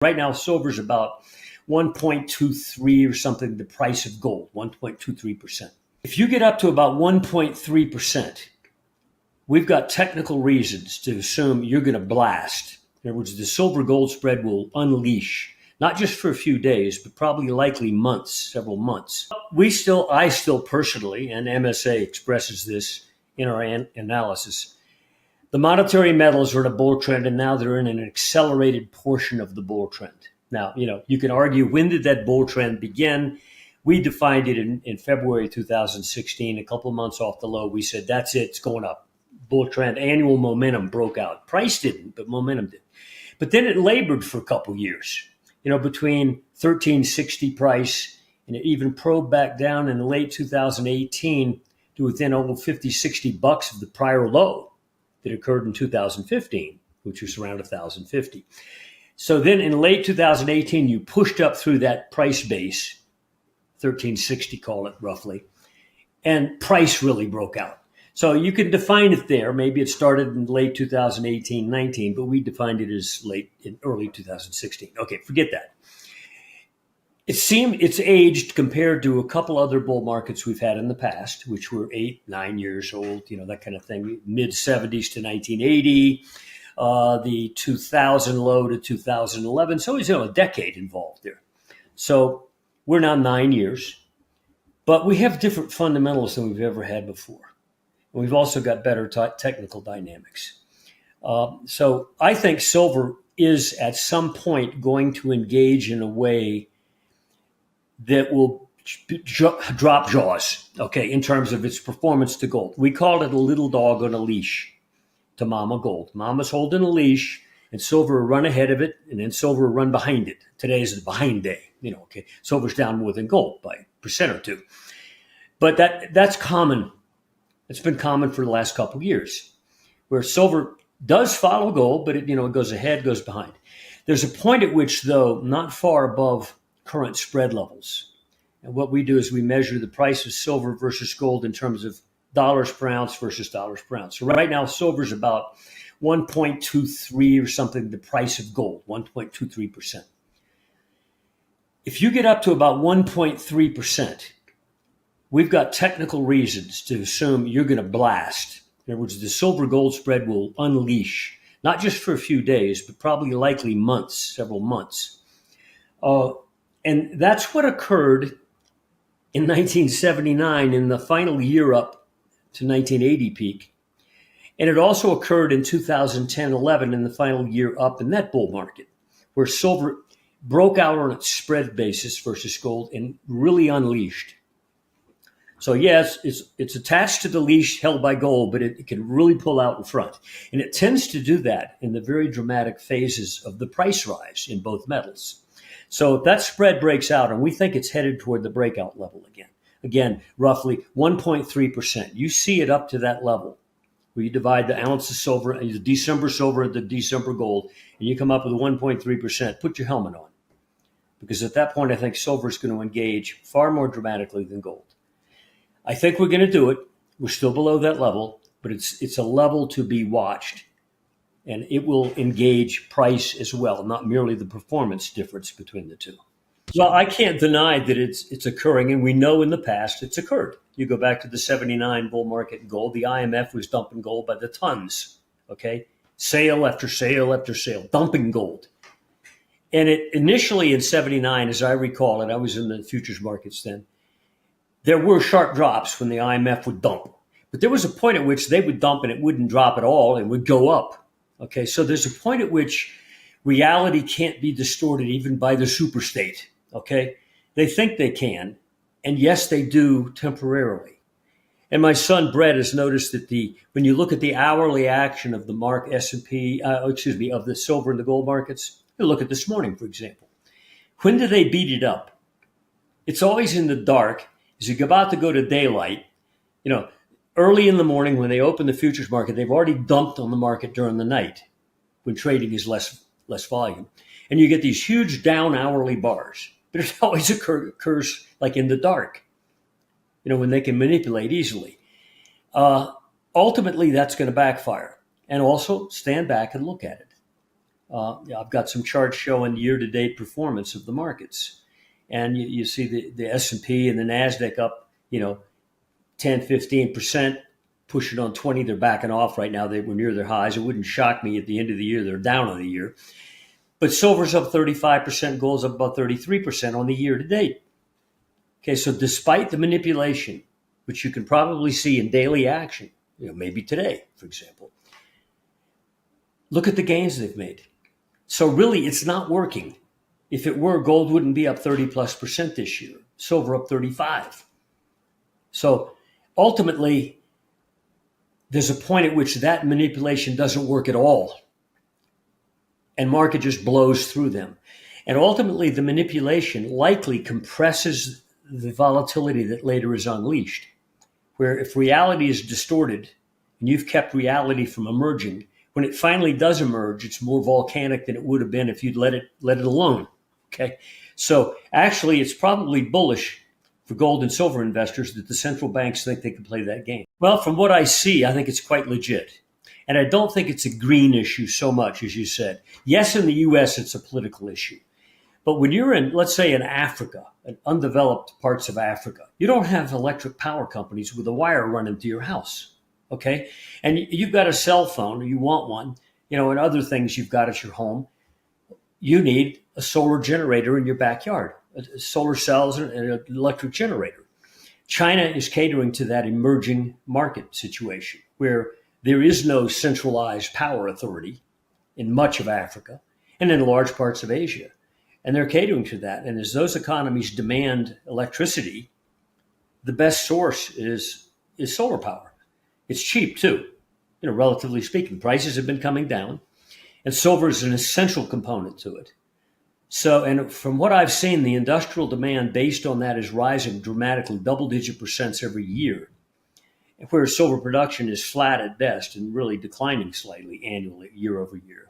Right now, silver's about 1.23 or something, the price of gold, 1.23%. If you get up to about 1.3%, we've got technical reasons to assume you're going to blast. In other words, the silver gold spread will unleash, not just for a few days, but probably likely months, several months. I still personally, and MSA expresses this in our analysis, the monetary metals are in a bull trend, and now they're in an accelerated portion of the bull trend. Now, you can argue, when did that bull trend begin? We defined it in February 2016, a couple of months off the low. We said, that's it, it's going up. Bull trend, annual momentum broke out. Price didn't, but momentum did. But then it labored for a couple of years, between 1360 price, and it even probed back down in late 2018 to within almost 50, 60 bucks of the prior low that occurred in 2015, which was around 1,050. So then in late 2018, you pushed up through that price base, 1360, call it roughly, and price really broke out. So you can define it there. Maybe it started in late 2018, 19, but we defined it as early 2016. Okay, forget that. It's aged compared to a couple other bull markets we've had in the past, which were 8, 9 years old, that kind of thing, mid 70s to 1980, the 2000 low to 2011. So it's a decade involved there. So we're now 9 years, but we have different fundamentals than we've ever had before. And we've also got better technical dynamics. So I think silver is at some point going to engage in a way that will drop jaws, okay, in terms of its performance to gold. We call it a little dog on a leash to Mama Gold. Mama's holding a leash, and silver will run ahead of it, and then silver will run behind it. Today's the behind day, okay. Silver's down more than gold by 1% or 2. But that's common. It's been common for the last couple of years, where silver does follow gold, but it goes ahead, goes behind. There's a point at which, though, not far above current spread levels. And what we do is we measure the price of silver versus gold in terms of dollars per ounce versus dollars per ounce. So right now, silver's about 1.23 or something, the price of gold, 1.23%. If you get up to about 1.3%, we've got technical reasons to assume you're going to blast. In other words, the silver gold spread will unleash, not just for a few days, but probably likely months, several months. And that's what occurred in 1979 in the final year up to 1980 peak. And it also occurred in 2010-11 in the final year up in that bull market, where silver broke out on its spread basis versus gold and really unleashed. So yes, it's attached to the leash held by gold, but it can really pull out in front. And it tends to do that in the very dramatic phases of the price rise in both metals. So if that spread breaks out, and we think it's headed toward the breakout level again, roughly 1.3%. You see it up to that level where you divide the ounce of silver, the December silver and the December gold, and you come up with a 1.3%. Put your helmet on. Because at that point, I think silver is going to engage far more dramatically than gold. I think we're going to do it. We're still below that level, but it's a level to be watched. And it will engage price as well, not merely the performance difference between the two. Well, I can't deny that it's occurring, and we know in the past it's occurred. You go back to the 79 bull market in gold, the IMF was dumping gold by the tons, okay? Sale after sale after sale, dumping gold. And it initially in 79, as I recall, and I was in the futures markets then, there were sharp drops when the IMF would dump. But there was a point at which they would dump and it wouldn't drop at all and would go up. Okay, so there's a point at which reality can't be distorted even by the superstate. Okay, they think they can, and yes, they do temporarily. And my son Brett has noticed that when you look at the hourly action of the S&P, of the silver and the gold markets, you look at this morning, for example. When do they beat it up? It's always in the dark. As you're about to go to daylight, early in the morning when they open the futures market, they've already dumped on the market during the night when trading is less volume. And you get these huge down hourly bars. But it always occurs like in the dark, when they can manipulate easily. Ultimately, that's going to backfire. And also stand back and look at it. I've got some charts showing year-to-date performance of the markets. And you see the S&P and the NASDAQ up, 10, 15%, pushing on 20. They're backing off right now. They were near their highs. It wouldn't shock me at the end of the year. They're down on the year. But silver's up 35%, gold's up about 33% on the year-to-date. Okay, so despite the manipulation, which you can probably see in daily action, maybe today, for example, look at the gains they've made. So really, it's not working. If it were, gold wouldn't be up 30+% this year. Silver up 35. So ultimately, there's a point at which that manipulation doesn't work at all. And market just blows through them. And ultimately, the manipulation likely compresses the volatility that later is unleashed. Where if reality is distorted and you've kept reality from emerging, when it finally does emerge, it's more volcanic than it would have been if you'd let it alone. Okay, so actually, it's probably bullish for gold and silver investors that the central banks think they can play that game. Well, from what I see, I think it's quite legit. And I don't think it's a green issue so much, as you said. Yes, in the U.S., it's a political issue. But when you're in, let's say in Africa, in undeveloped parts of Africa, you don't have electric power companies with a wire running to your house. Okay, and you've got a cell phone, or you want one, and other things you've got at your home. You need a solar generator in your backyard, solar cells and an electric generator. China is catering to that emerging market situation where there is no centralized power authority in much of Africa and in large parts of Asia. And they're catering to that. And as those economies demand electricity, the best source is solar power. It's cheap too, relatively speaking. Prices have been coming down. And silver is an essential component to it. So, and from what I've seen, the industrial demand based on that is rising dramatically, double-digit percents every year, whereas silver production is flat at best and really declining slightly annually, year over year.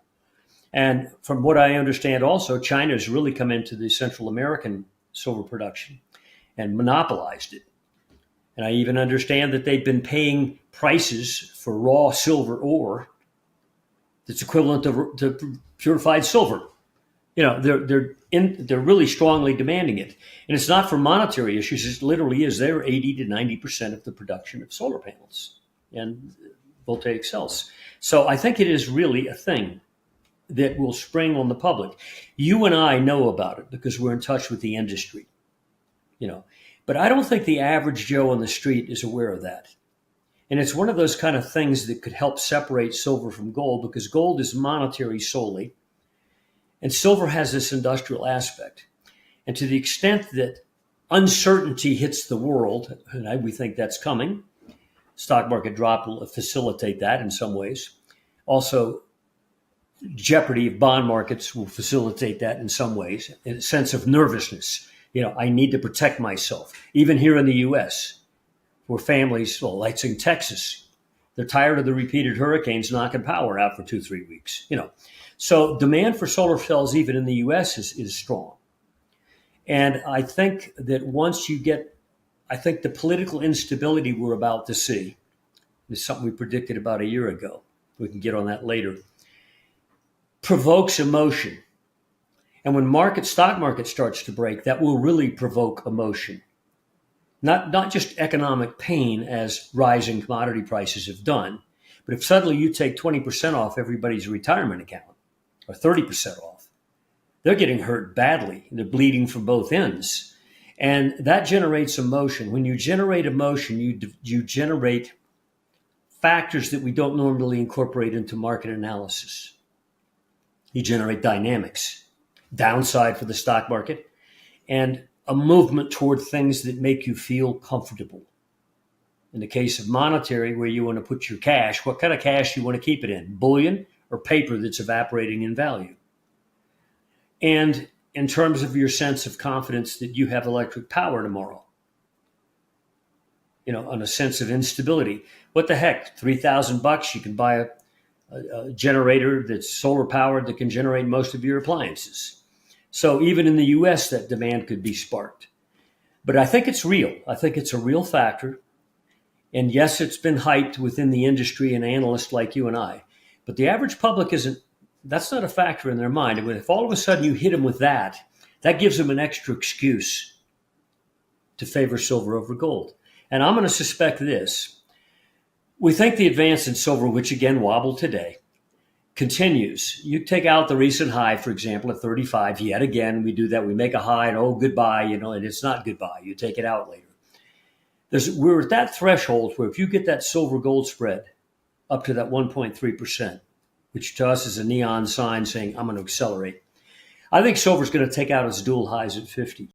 And from what I understand also, China has really come into the Central American silver production and monopolized it. And I even understand that they've been paying prices for raw silver ore that's equivalent to purified silver. They're really strongly demanding it. And it's not for monetary issues. It literally is. They're 80 to 90% of the production of solar panels and voltaic cells. So I think it is really a thing that will spring on the public. You and I know about it because we're in touch with the industry, But I don't think the average Joe on the street is aware of that. And it's one of those kind of things that could help separate silver from gold, because gold is monetary solely, and silver has this industrial aspect. And to the extent that uncertainty hits the world, and we think that's coming, stock market drop will facilitate that in some ways. Also, jeopardy of bond markets will facilitate that in some ways, in a sense of nervousness. I need to protect myself. Even here in the U.S., where families, like in Texas, they're tired of the repeated hurricanes knocking power out for 2-3 weeks. So demand for solar cells, even in the U.S., is strong. And I think that once you get, the political instability we're about to see is something we predicted about a year ago. We can get on that later. Provokes emotion. And when stock market starts to break, that will really provoke emotion. Not just economic pain as rising commodity prices have done, but if suddenly you take 20% off everybody's retirement account or 30% off, they're getting hurt badly. They're bleeding from both ends. And that generates emotion. When you generate emotion, you generate factors that we don't normally incorporate into market analysis. You generate dynamics, downside for the stock market, and a movement toward things that make you feel comfortable. In the case of monetary, where you want to put your cash, what kind of cash do you want to keep it in? Bullion or paper that's evaporating in value? And in terms of your sense of confidence that you have electric power tomorrow, on a sense of instability. What the heck? $3,000, you can buy a generator that's solar powered that can generate most of your appliances. So even in the U.S., that demand could be sparked. But I think it's real. I think it's a real factor. And yes, it's been hyped within the industry and analysts like you and I. But the average public isn't That's not a factor in their mind. And if all of a sudden you hit them with that, that gives them an extra excuse to favor silver over gold. And I'm going to suspect this. We think the advance in silver, which again wobbled today, continues. You take out the recent high, for example, at 35. Yet again, we do that. We make a high and oh, goodbye, and it's not goodbye. You take it out later. We're at that threshold where if you get that silver gold spread up to that 1.3%, which to us is a neon sign saying, I'm going to accelerate, I think silver's going to take out its dual highs at 50.